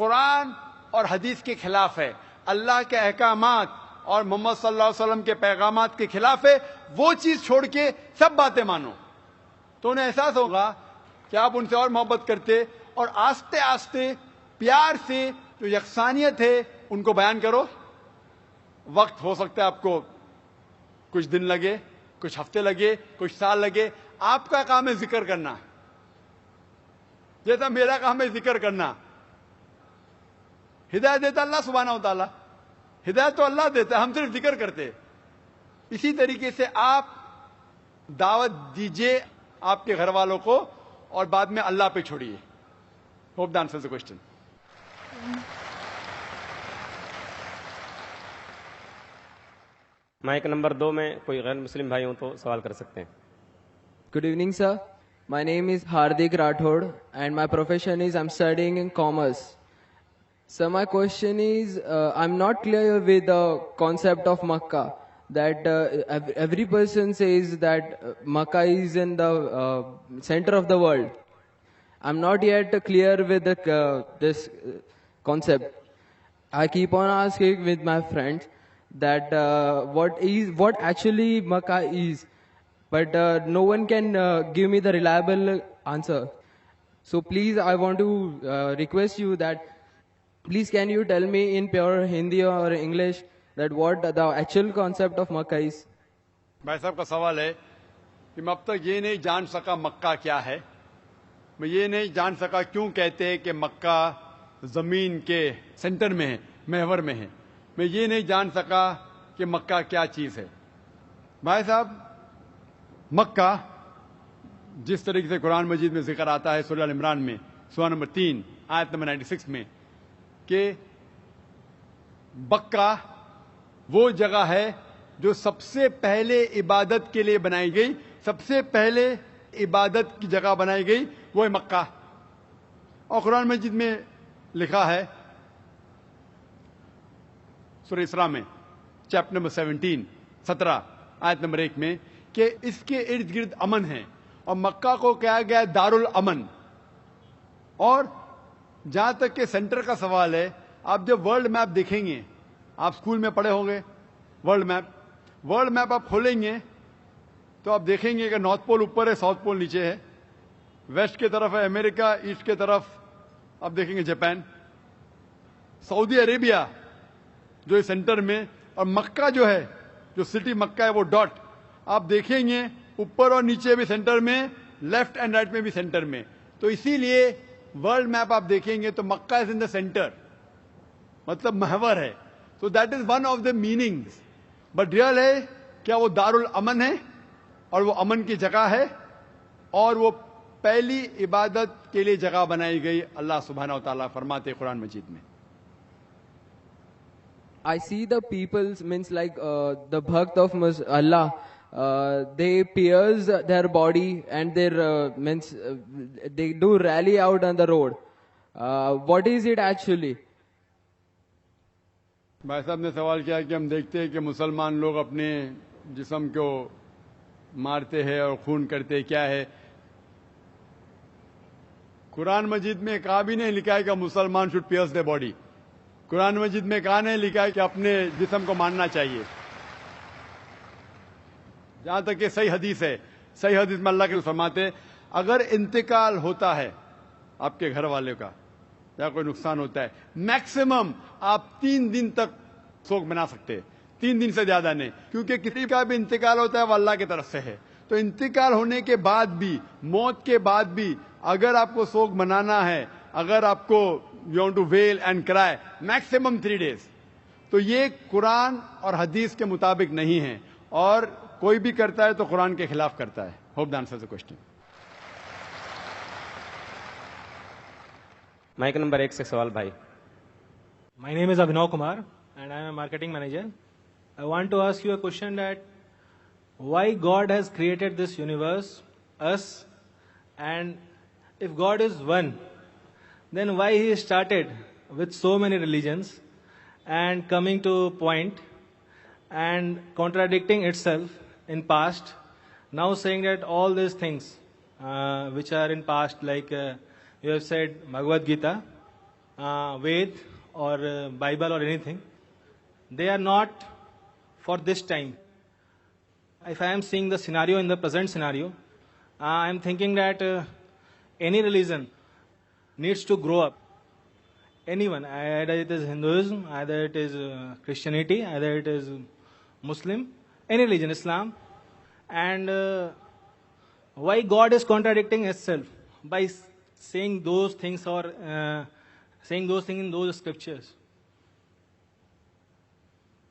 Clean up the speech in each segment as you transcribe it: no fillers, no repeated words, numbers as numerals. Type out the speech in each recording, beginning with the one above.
قرآن اور حدیث کے خلاف ہے، اللہ کے احکامات اور محمد صلی اللہ علیہ وسلم کے پیغامات کے خلاف ہے، وہ چیز چھوڑ کے سب باتیں مانو، تو انہیں احساس ہوگا کہ آپ ان سے اور محبت کرتے، اور آہستہ آہستہ پیار سے جو یکسانیت ہے ان کو بیان کرو. وقت ہو سکتا ہے آپ کو کچھ دن لگے، کچھ ہفتے لگے، کچھ سال لگے. آپ کا کام ہے ذکر کرنا، جیسا میرا کام ہے ذکر کرنا. ہدایت دیتا اللہ سبحانہ و تعالیٰ، ہدایت تو اللہ دیتا ہے، ہم صرف ذکر کرتے. اسی طریقے سے آپ دعوت دیجئے آپ کے گھر والوں کو، اور بعد میں اللہ پہ چھوڑیے. Hope the answers the question. Mic number 2 میں کوئی غیر مسلم بھائی ہوں تو سوال کر سکتے ہیں. Good evening, sir. My name is Hardik Rathod, and my profession is I'm studying in commerce. So my question is, I'm not clear with the concept of Makkah. That every person says that Makkah is in the center of the world. I'm not yet clear with this concept. I keep on asking with my friends that what actually Makkah is. But no one can give me the reliable answer. So please, I want to request you that please can you tell me in pure Hindi or English that what the actual concept of Makkah is? بھائی صاحب کا سوال ہے کہ میں اب تک یہ نہیں جان سکا مکہ کیا ہے، میں یہ نہیں جان سکا کیوں کہتے ہیں کہ مکہ زمین کے سینٹر میں ہے، محور میں ہے. میں یہ نہیں جان سکا کہ مکہ کیا چیز ہے. بھائی صاحب، مکہ جس طریقے سے قرآن مجید میں ذکر آتا ہے سورہ ال عمران میں سورہ نمبر 3 آیت نمبر 96 میں کہ مکہ وہ جگہ ہے جو سب سے پہلے عبادت کے لیے بنائی گئی، سب سے پہلے عبادت کی جگہ بنائی گئی وہ ہے مکہ. اور قرآن مجید میں لکھا ہے سورہ اسراء میں چیپٹر نمبر 17 آیت نمبر 1 میں کہ اس کے ارد گرد امن ہے، اور مکہ کو کہا گیا دار الامن. اور جہاں تک کہ سینٹر کا سوال ہے، آپ جب ورلڈ میپ دیکھیں گے، آپ اسکول میں پڑھے ہوں گے ورلڈ میپ آپ کھولیں گے تو آپ دیکھیں گے کہ نارتھ پول اوپر ہے، ساؤتھ پول نیچے ہے، ویسٹ کی طرف ہے امریکہ، ایسٹ کی طرف آپ دیکھیں گے جاپان، سعودی عربیہ جو ہے سینٹر میں، اور مکہ جو ہے، جو سٹی مکہ ہے وہ ڈاٹ آپ دیکھیں گے اوپر اور نیچے بھی سینٹر میں، لیفٹ اینڈ رائٹ میں بھی سینٹر میں. تو اسی لیے ورلڈ میپ آپ دیکھیں گے تو مکہ از ان دا سینٹر، مطلب محور ہے. تو that is one of the meanings. But real ہے کیا وہ دار الامن ہے، اور وہ امن کی جگہ ہے، اور وہ پہلی عبادت کے لیے جگہ بنائی گئی. اللہ سبحانہ و تعالیٰ فرماتے قرآن مجید میں. I see the people means like the bhakt of Allah. They pierce their body and their means they do rally out on the road. What is it actually? بھائی صاحب نے سوال کیا کہ ہم دیکھتے ہیں کہ مسلمان لوگ اپنے جسم کو مارتے ہیں اور خون کرتے ہیں، کیا ہے؟ قرآن مجید میں کہا بھی نہیں لکھا ہے کہ مسلمان شوڈ پیئرس دی باڈی. قرآن مجید میں کہا نہیں لکھا ہے کہ اپنے جسم کو مارنا چاہیے. جہاں تک کہ صحیح حدیث ہے، صحیح حدیث میں اللہ کے فرماتے اگر انتقال ہوتا ہے آپ کے گھر والے کا یا کوئی نقصان ہوتا ہے، میکسیمم آپ 3 دن تک سوگ منا سکتے ہیں، 3 دن سے زیادہ نہیں، کیونکہ کسی کا بھی انتقال ہوتا ہے وہ اللہ کی طرف سے ہے. تو انتقال ہونے کے بعد بھی، موت کے بعد بھی اگر آپ کو سوگ منانا ہے، اگر آپ کو یو وانٹ ٹو ویل اینڈ کرائے، میکسیمم 3 days. تو یہ قرآن اور حدیث کے مطابق نہیں ہے، اور کوئی بھی کرتا ہے تو قرآن کے خلاف کرتا ہے. Hope the answer the question. Mic number 1 سے سوال بھائی. My name is Abhinav Kumar and I am a marketing manager. I want to ask you a question that why God has created this universe, us, and if God is one, then why He started with so many religions and coming to point and contradicting itself in past, now saying that all these things which are in past, like you have said Bhagavad Gita, Ved or Bible or anything. They are not for this time. If I am seeing the scenario in the present scenario, I am thinking that any religion needs to grow up. Anyone, either it is Hinduism, either it is Christianity, either it is Muslim, any religion, Islam. And why God is contradicting itself by saying those things or saying those things in those scriptures?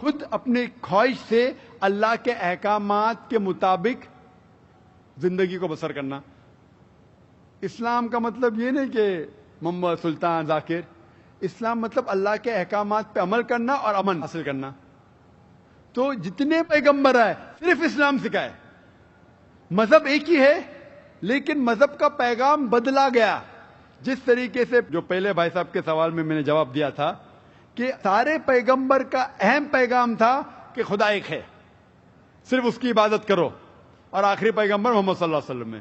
خود اپنے خواہش سے اللہ کے احکامات کے مطابق زندگی کو بسر کرنا. اسلام کا مطلب یہ نہیں کہ محمد سلطان ذاکر. اسلام مطلب اللہ کے احکامات پہ عمل کرنا اور امن حاصل کرنا. تو جتنے پیغمبر آئے صرف اسلام سکھائے. مذہب ایک ہی ہے لیکن مذہب کا پیغام بدلا گیا. جس طریقے سے جو پہلے بھائی صاحب کے سوال میں نے جواب دیا تھا کہ سارے پیغمبر کا اہم پیغام تھا کہ خدا ایک ہے, صرف اس کی عبادت کرو, اور آخری پیغمبر محمد صلی اللہ علیہ وسلم میں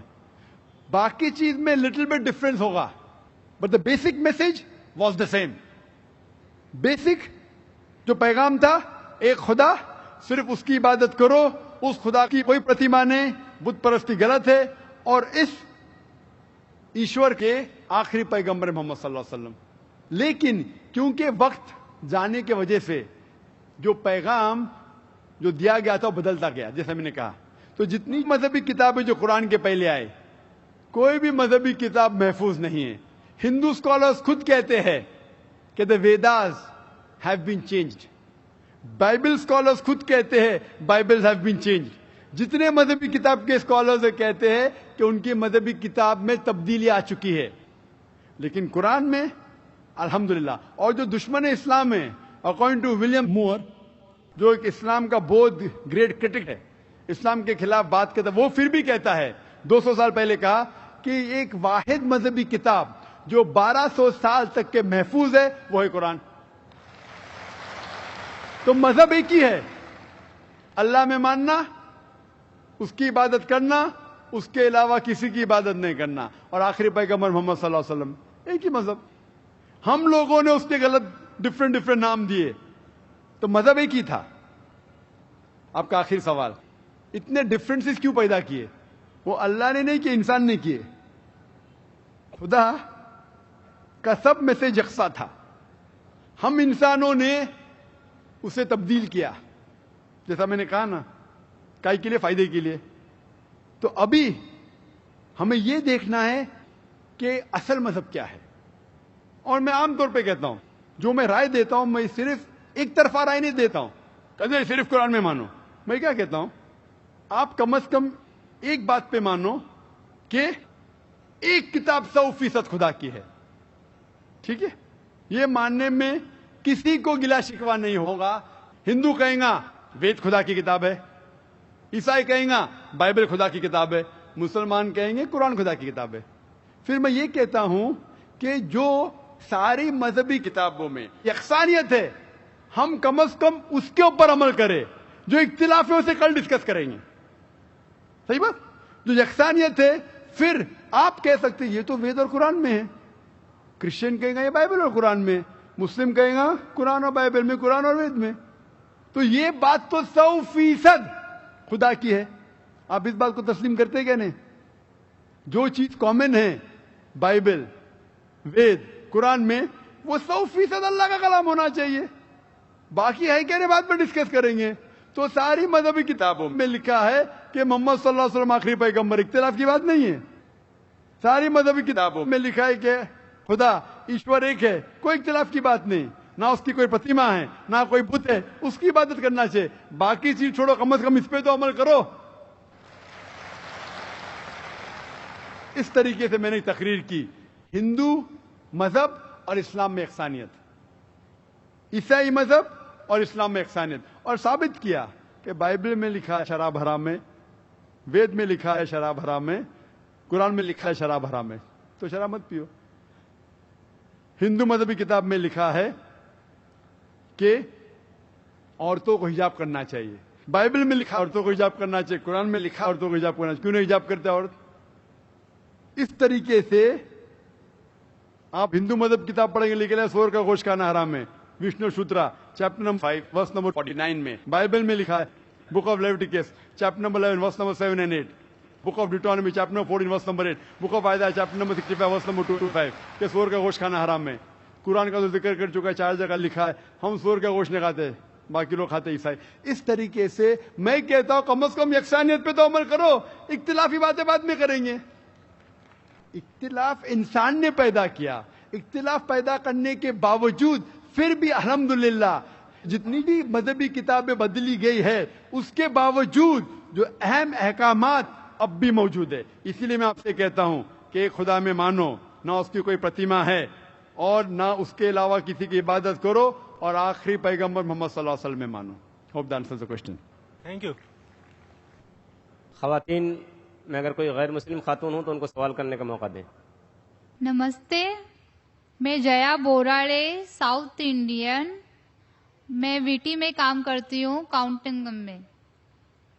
باقی چیز میں لٹل بٹ ڈفرنس ہوگا, but the basic message was the same. Basic جو پیغام تھا ایک خدا, صرف اس کی عبادت کرو, اس خدا کی کوئی پرتیما نہیں, بت پرستی غلط ہے, اور اس ایشور کے آخری پیغمبر محمد صلی اللہ علیہ وسلم. لیکن کیونکہ وقت جانے کی وجہ سے جو پیغام جو دیا گیا تھا وہ بدلتا گیا, جیسا میں نے کہا. تو جتنی مذہبی کتابیں جو قرآن کے پہلے آئے, کوئی بھی مذہبی کتاب محفوظ نہیں ہے. ہندو اسکالرز خود کہتے ہیں کہ the Vedas have been changed. Bible scholars خود کہتے ہیں بائبل ہیو بین چینجڈ. جتنے مذہبی کتاب کے اسکالرز کہتے ہیں کہ ان کی مذہبی کتاب میں تبدیلی آ چکی ہے. لیکن قرآن میں الحمدللہ, اور جو دشمن اسلام ہے اکارڈنگ ٹو ولیم مور, جو ایک اسلام کا بہت گریٹ کرٹک ہے, اسلام کے خلاف بات کرتا, وہ پھر بھی کہتا ہے 200 سال پہلے کہا کہ ایک واحد مذہبی کتاب جو 1200 سال تک کے محفوظ ہے وہ ہے قرآن. تو مذہب ایک ہی ہے, اللہ میں ماننا, اس کی عبادت کرنا, اس کے علاوہ کسی کی عبادت نہیں کرنا, اور آخری پیغمبر محمد صلی اللہ علیہ وسلم. ایک ہی مذہب. ہم لوگوں نے اس کے غلط ڈفرنٹ نام دیے, تو مذہب ایک ہی تھا. آپ کا آخری سوال, اتنے ڈفرینسز کیوں پیدا کیے؟ وہ اللہ نے نہیں کیے, انسان نے کیے. خدا کا سب میں سے یکساں تھا, ہم انسانوں نے اسے تبدیل کیا, جیسا میں نے کہا نا, کائی کے لیے, فائدے کے لیے. تو ابھی ہمیں یہ دیکھنا ہے کہ اصل مذہب کیا ہے. اور میں عام طور پہ کہتا ہوں, جو میں رائے دیتا ہوں میں صرف ایک طرفہ رائے نہیں دیتا ہوں کہ صرف قرآن میں مانو. میں کیا کہتا ہوں, آپ کم از کم ایک بات پہ مانو کہ ایک کتاب 100% خدا کی ہے. ٹھیک ہے, یہ ماننے میں کسی کو گلا شکوا نہیں ہوگا. ہندو کہیں گا وید خدا کی کتاب ہے, عیسائی کہیں گا بائبل خدا کی کتاب ہے, مسلمان کہیں گے قرآن خدا کی کتاب ہے. پھر میں یہ کہتا ہوں کہ جو ساری مذہبی کتابوں میں یکسانیت ہے, ہم کم از کم اس کے اوپر عمل کریں. جو اختلاف ہے اسے کل ڈسکس کریں گے. صحیح بات. جو یکسانیت ہے, پھر آپ کہہ سکتے یہ تو وید اور قرآن میں ہے, کرسچن کہیں گا یہ بائبل اور قرآن میں, مسلم کہیں گا قرآن اور بائبل میں, قرآن اور وید میں. تو یہ بات تو 100% خدا کی ہے. آپ اس بات کو تسلیم کرتے کیا نہیں؟ جو چیز کامن ہے بائبل, وید, قرآن میں, وہ 100% اللہ کا کلام ہونا چاہیے. باقی ہے کہنے بعد میں ڈسکس کریں گے. تو ساری مذہبی کتابوں میں لکھا ہے کہ محمد صلی اللہ علیہ وسلم آخری پیغمبر, اختلاف کی بات نہیں ہے. ساری مذہبی کتابوں میں لکھا ہے کہ خدا ایشور ایک ہے, کوئی اختلاف کی بات نہیں. نہ اس کی کوئی پرتیما ہے, نہ کوئی بت ہے, اس کی عبادت کرنا چاہیے. باقی چیز چھوڑو, کم از کم اس پہ تو عمل کرو. اس طریقے سے میں نے تقریر کی, ہندو مذہب اور اسلام میں یکسانیت, عیسائی مذہب اور اسلام میں یکسانیت, اور ثابت کیا کہ بائبل میں لکھا ہے شراب حرام ہے, وید میں لکھا ہے شراب حرام ہے, قرآن میں لکھا ہے شراب حرام ہے, تو شراب مت پیو. ہندو مذہبی کتاب میں لکھا ہے کہ عورتوں کو حجاب کرنا چاہیے, بائبل میں لکھا عورتوں کو حجاب کرنا چاہیے, قرآن میں لکھا عورتوں کو حجاب کرنا چاہیے. کیوں نہیں حجاب کرتے عورت؟ اس طریقے سے آپ ہندو مذہب کتاب پڑھیں گے, لکھا ہے سور کا گوشت کھانا حرام ہے, Vishnu Sutra chapter number 5 verse number 49 میں. بائبل میں لکھا ہے book of Leviticus chapter number 11 verse number 7 and 8, book of Deuteronomy chapter number 14 verse number 8, book of Isaiah chapter number 65 verse number 2 to 5 کہ سور کا گوشت کھانا حرام ہے. قرآن کا تو ذکر کر چکا ہے, 4 جگہ لکھا ہے ہم سور کا گوشت نہیں کھاتے, باقی لوگ کھاتے عیسائی. اس طریقے سے میں کہتا ہوں کم از کم یکسانیت پہ تو عمل کرو, اختلافی باتیں بعد میں کریں گے. اختلاف انسان نے پیدا کیا, اختلاف پیدا کرنے کے باوجود پھر بھی الحمدللہ جتنی بھی مذہبی کتابیں بدلی گئی ہے اس کے باوجود جو اہم احکامات اب بھی موجود ہے. اسی لیے میں آپ سے کہتا ہوں کہ ایک خدا میں مانو, نہ اس کی کوئی پرتیما ہے اور نہ اس کے علاوہ کسی کی عبادت کرو, اور آخری پیغمبر محمد صلی اللہ علیہ وسلم میں مانو. Hope the answers the question. Thank you. خواتین میں اگر کوئی غیر مسلم خاتون ہوں تو ان کو سوال کرنے کا موقع دیں. نمستے, میں جیا بوراڑے, ساؤتھ انڈین. میں ویٹی میں کام کرتی ہوں, کاؤنٹنگ میں.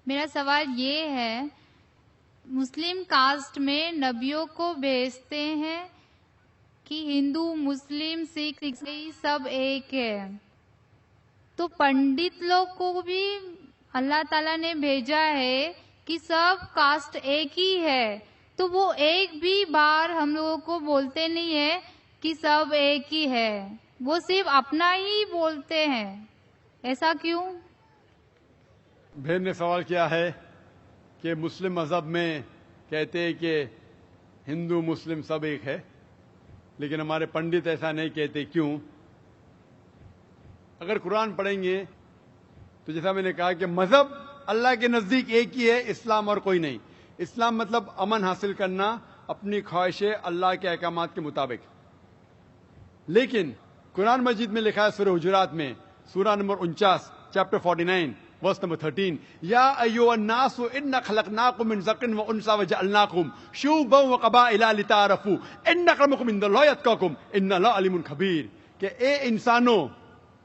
میرا سوال یہ ہے, مسلم کاسٹ میں نبیوں کو بھیجتے ہیں کہ ہندو مسلم سکھ عیسائی سب ایک ہے, تو پنڈت لوگ کو بھی اللہ تعالیٰ نے بھیجا ہے کہ سب کاسٹ ایک ہی ہے, تو وہ ایک بھی بار ہم لوگوں کو بولتے نہیں ہے کہ سب ایک ہی ہے, وہ صرف اپنا ہی بولتے ہیں, ایسا کیوں؟ بہن نے سوال کیا ہے کہ مسلم مذہب میں کہتے ہیں کہ ہندو مسلم سب ایک ہے, لیکن ہمارے پنڈت ایسا نہیں کہتے, کیوں؟ اگر قرآن پڑھیں گے تو جیسا میں نے کہا کہ مذہب اللہ کے نزدیک ایک ہی ہے, اسلام اور کوئی نہیں. اسلام مطلب امن حاصل کرنا اپنی خواہشیں اللہ کے احکامات کے مطابق. لیکن قرآن مجید میں لکھا ہے سورہ حجرات میں, سورہ نمبر 49, چیپٹر 49, ورس نمبر 13, یا ایھا الناس انا خلقناکم من ذکر و انثی وجعلناکم شعوبا وقبائل لتعارفوا ان اکرمکم عند اللہ اتقاکم ان اللہ علیم خبیر. کہ اے انسانوں,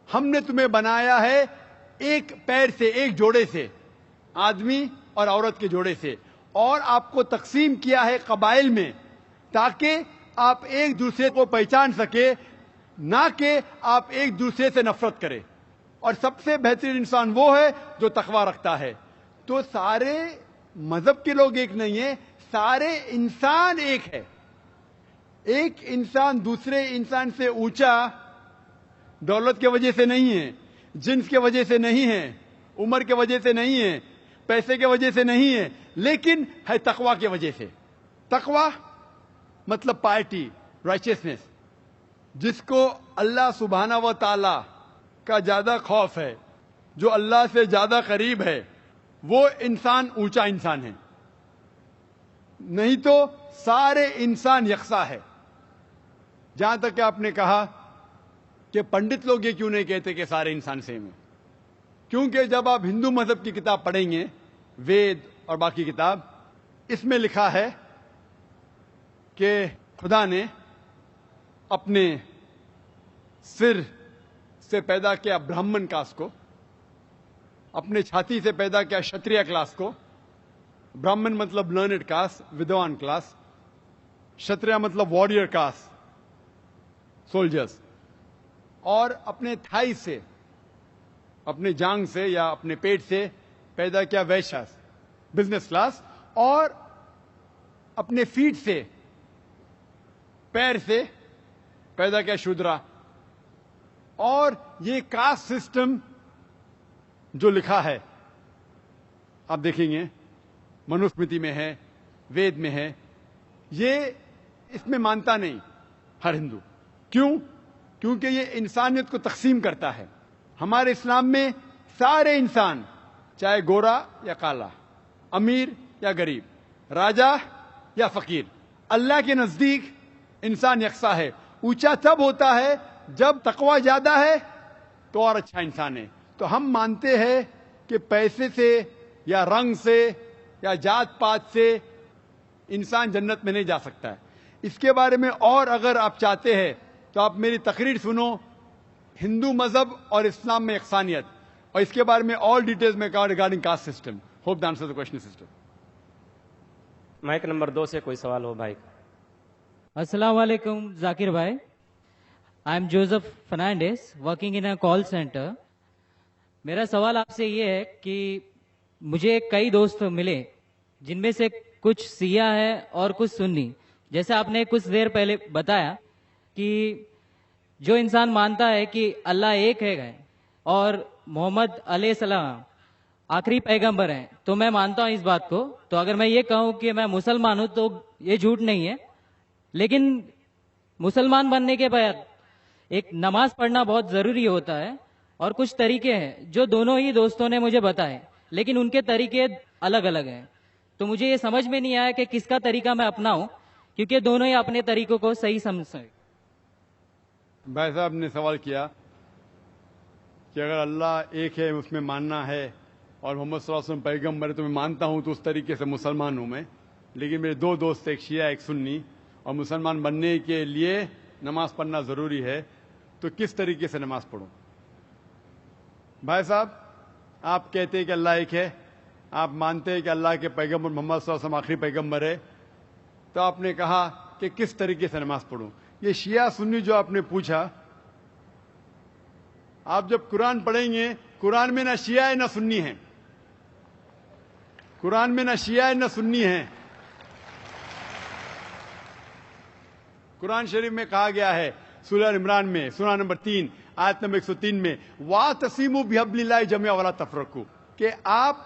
ہم نے تمہیں بنایا ہے ایک پیر سے, ایک جوڑے سے, آدمی اور عورت کے جوڑے سے, اور آپ کو تقسیم کیا ہے قبائل میں تاکہ آپ ایک دوسرے کو پہچان سکے, نہ کہ آپ ایک دوسرے سے نفرت کریں. اور سب سے بہترین انسان وہ ہے جو تقوی رکھتا ہے. تو سارے مذہب کے لوگ ایک نہیں ہیں, سارے انسان ایک ہے. ایک انسان دوسرے انسان سے اونچا دولت کی وجہ سے نہیں ہے, جنس کی وجہ سے نہیں ہے, عمر کی وجہ سے نہیں ہے, پیسے کی وجہ سے نہیں ہے, لیکن ہے تقوی کی وجہ سے. تقوی مطلب پائٹی, رائچسنس. جس کو اللہ سبحانہ و تعالی کا زیادہ خوف ہے, جو اللہ سے زیادہ قریب ہے, وہ انسان اونچا انسان ہے. نہیں تو سارے انسان یکساں ہے. جہاں تک کہ آپ نے کہا کہ پنڈت لوگ یہ کیوں نہیں کہتے کہ سارے انسان سیم ہیں, کیونکہ جب آپ ہندو مذہب کی کتاب پڑھیں گے, وید اور باقی کتاب, اس میں لکھا ہے کہ خدا نے اپنے سر سے پیدا کیا برہمن کاسٹ کو, اپنے چھاتی سے پیدا کیا شتریہ کلاس کو. برہمن مطلب لرنڈ کاسٹ, ودوان کلاس. شتریہ مطلب وارڈیئر کاسٹ, سولجرز. اور اپنے تھائی سے, اپنے جانگ سے یا اپنے پیٹ سے پیدا کیا ویشیاس, بزنس کلاس. اور اپنے فیٹ سے, پیر سے پیدا کیا شودرا. اور یہ کاسٹ سسٹم جو لکھا ہے آپ دیکھیں گے منوسمرتی میں ہے, وید میں ہے, یہ اس میں مانتا نہیں ہر ہندو. کیوں؟ کیونکہ یہ انسانیت کو تقسیم کرتا ہے. ہمارے اسلام میں سارے انسان, چاہے گورا یا کالا, امیر یا غریب, راجا یا فقیر, اللہ کے نزدیک انسان یکساں ہے. اونچا تب ہوتا ہے جب تقوی زیادہ ہے تو اور اچھا انسان ہے. تو ہم مانتے ہیں کہ پیسے سے یا رنگ سے یا جات پات سے انسان جنت میں نہیں جا سکتا ہے. اس کے بارے میں اور اگر آپ چاہتے ہیں تو آپ میری تقریر سنو, ہندو مذہب اور اسلام میں یکسانیت, اور اس کے بارے میں اور ڈیٹیلز میں کہا regarding caste system. Hope the answer the question system. Mic number 2 سے کوئی سوال ہو بھائی. السلام علیکم ذاکر بھائی. I am Joseph Fernandes working in a call centre. میرا سوال آپ سے یہ ہے کہ مجھے کئی دوست ملے جن میں سے کچھ سیاہ ہے اور کچھ سنی. جیسے آپ نے کچھ دیر پہلے بتایا کہ جو انسان مانتا ہے کہ اللہ ایک ہے اور محمد علیہ السلام آخری پیغمبر ہیں, تو میں مانتا ہوں اس بات کو. تو اگر میں یہ کہوں کہ میں مسلمان ہوں تو یہ جھوٹ نہیں ہے. لیکن مسلمان بننے کے بعد ایک نماز پڑھنا بہت ضروری ہوتا ہے. اور کچھ طریقے ہیں جو دونوں ہی دوستوں نے مجھے بتائے، لیکن ان کے طریقے الگ الگ ہیں. تو مجھے یہ سمجھ میں نہیں آیا کہ کس کا طریقہ میں اپناؤں، کیونکہ دونوں ہی اپنے طریقوں کو صحیح سمجھتے ہیں. بھائی صاحب نے سوال کیا کہ اگر اللہ ایک ہے اس میں ماننا ہے اور محمد صلی اللہ علیہ وسلم پیغمبر ہے تو میں مانتا ہوں، تو اس طریقے سے مسلمان ہوں میں. لیکن میرے دو دوست، ایک شیعہ ایک سنی، اور مسلمان بننے کے لیے نماز پڑھنا ضروری ہے، تو کس طریقے سے نماز پڑھوں؟ بھائی صاحب، آپ کہتے ہیں کہ اللہ ایک ہے، آپ مانتے ہیں کہ اللہ کے پیغمبر محمد صلی اللہ علیہ وسلم آخری پیغمبر ہے، تو آپ نے کہا کہ کس طریقے سے نماز پڑھوں؟ یہ شیعہ سنی جو آپ نے پوچھا، آپ جب قرآن پڑھیں گے، قرآن میں نہ شیعہ ہے نہ سنی ہے. قرآن میں نہ شیعہ ہے نہ سنی ہے. قرآن شریف میں کہا گیا ہے سورہ عمران میں، سورہ نمبر 3 آیت نمبر 103 میں، وَاعْتَصِمُوا بِحَبْلِ اللَّهِ جَمِيعًا وَلَا تَفَرَّقُوا، کہ آپ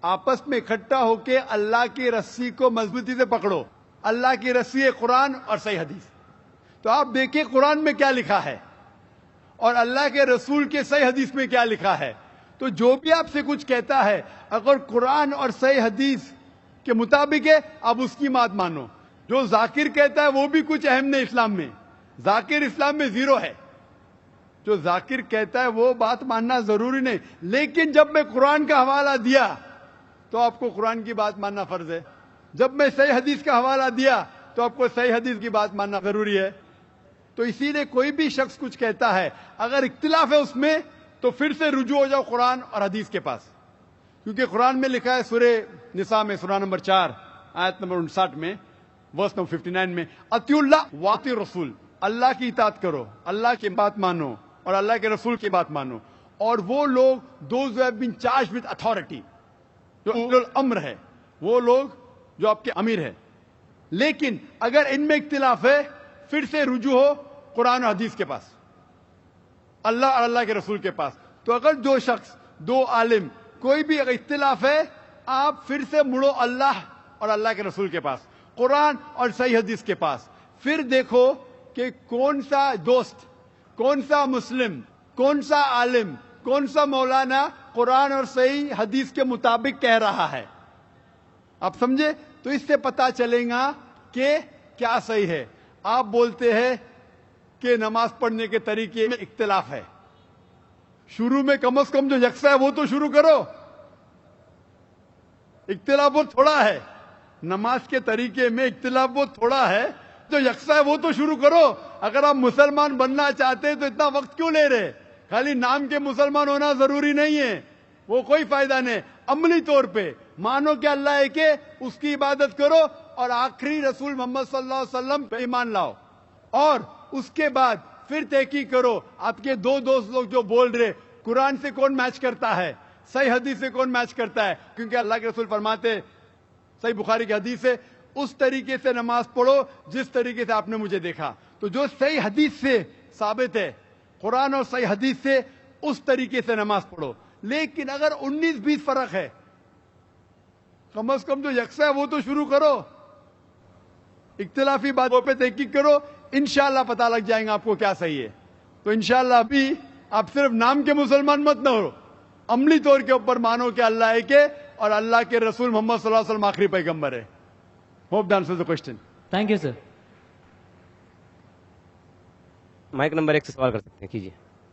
آپس میں اکٹھا ہو کے اللہ کی رسی کو مضبوطی سے پکڑو. اللہ کی رسی ہے قرآن اور صحیح حدیث. تو آپ دیکھیں قرآن میں کیا لکھا ہے اور اللہ کے رسول کے صحیح حدیث میں کیا لکھا ہے. تو جو بھی آپ سے کچھ کہتا ہے، اگر قرآن اور صحیح حدیث کے مطابق ہے، آپ اس کی بات مانو. جو ذاکر کہتا ہے وہ بھی کچھ اہم نہیں اسلام میں. ذاکر اسلام میں زیرو ہے. جو ذاکر کہتا ہے وہ بات ماننا ضروری نہیں. لیکن جب میں قرآن کا حوالہ دیا تو آپ کو قرآن کی بات ماننا فرض ہے. جب میں صحیح حدیث کا حوالہ دیا تو آپ کو صحیح حدیث کی بات ماننا ضروری ہے. تو اسی لیے کوئی بھی شخص کچھ کہتا ہے، اگر اختلاف ہے اس میں، تو پھر سے رجوع ہو جاؤ قرآن اور حدیث کے پاس. کیونکہ قرآن میں لکھا ہے سورہ نساء میں، سورہ نمبر 4 آیت نمبر 59 میں، ورس نمبر 59 میں، اطیعوا اللہ واطیعوا الرسول، اللہ کی اطاعت کرو، اللہ کی بات مانو اور اللہ کے رسول کی بات مانو. اور وہ لوگ those who have been charged with authority, جو اولو الامر ہے، وہ لوگ جو آپ کے امیر ہے. لیکن اگر ان میں اختلاف ہے، پھر سے رجوع ہو قرآن و حدیث کے پاس، اللہ اور اللہ کے رسول کے پاس. تو اگر دو شخص، دو عالم، کوئی بھی اگر اختلاف ہے، آپ پھر سے مڑو اللہ اور اللہ کے رسول کے پاس، قرآن اور صحیح حدیث کے پاس. پھر دیکھو کہ کون سا دوست، کون سا مسلم، کون سا عالم، کون سا مولانا قرآن اور صحیح حدیث کے مطابق کہہ رہا ہے. آپ سمجھے؟ تو اس سے پتا چلے گا کہ کیا صحیح ہے. آپ بولتے ہیں کہ نماز پڑھنے کے طریقے میں اختلاف ہے. شروع میں کم از کم جو یکساں ہے وہ تو شروع کرو. اختلاف بہت تھوڑا ہے، نماز کے طریقے میں اختلاف بہت تھوڑا ہے، جو یکساں ہے وہ تو شروع کرو. اگر آپ مسلمان بننا چاہتے تو اتنا وقت کیوں لے رہے؟ خالی نام کے مسلمان ہونا ضروری نہیں ہے، وہ کوئی فائدہ نہیں. عملی طور پہ مانو کہ اللہ ہے کہ اس کی عبادت کرو اور آخری رسول محمد صلی اللہ علیہ وسلم پہ ایمان لاؤ. اور اس کے بعد پھر تحقیق کرو آپ کے دو دوست لوگ جو بول رہے قرآن سے کون میچ کرتا ہے، صحیح حدیث سے کون میچ کرتا ہے. کیونکہ اللہ کے رسول فرماتے، صحیح بخاری کی حدیث ہے، اس طریقے سے نماز پڑھو جس طریقے سے آپ نے مجھے دیکھا. تو جو صحیح حدیث سے ثابت ہے، قرآن اور صحیح حدیث سے، اس طریقے سے نماز پڑھو. لیکن اگر 19-20 فرق ہے، کم از کم جو یکساں ہے وہ تو شروع کرو. اختلافی باتوں پہ تحقیق کرو، انشاءاللہ پتہ لگ جائے گا آپ کو کیا صحیح ہے. تو انشاءاللہ ابھی آپ صرف نام کے مسلمان مت نہ ہو، عملی طور کے اوپر مانو کہ اللہ ہے کہ اور اللہ کے رسول محمد صلی اللہ علیہ وسلم آخری پیغمبر ہے. Hope that answers the question. Thank you sir. Mic number 1 سے سوال کر سکتے ہیں، کیجیے.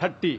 30,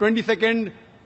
22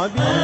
حبيب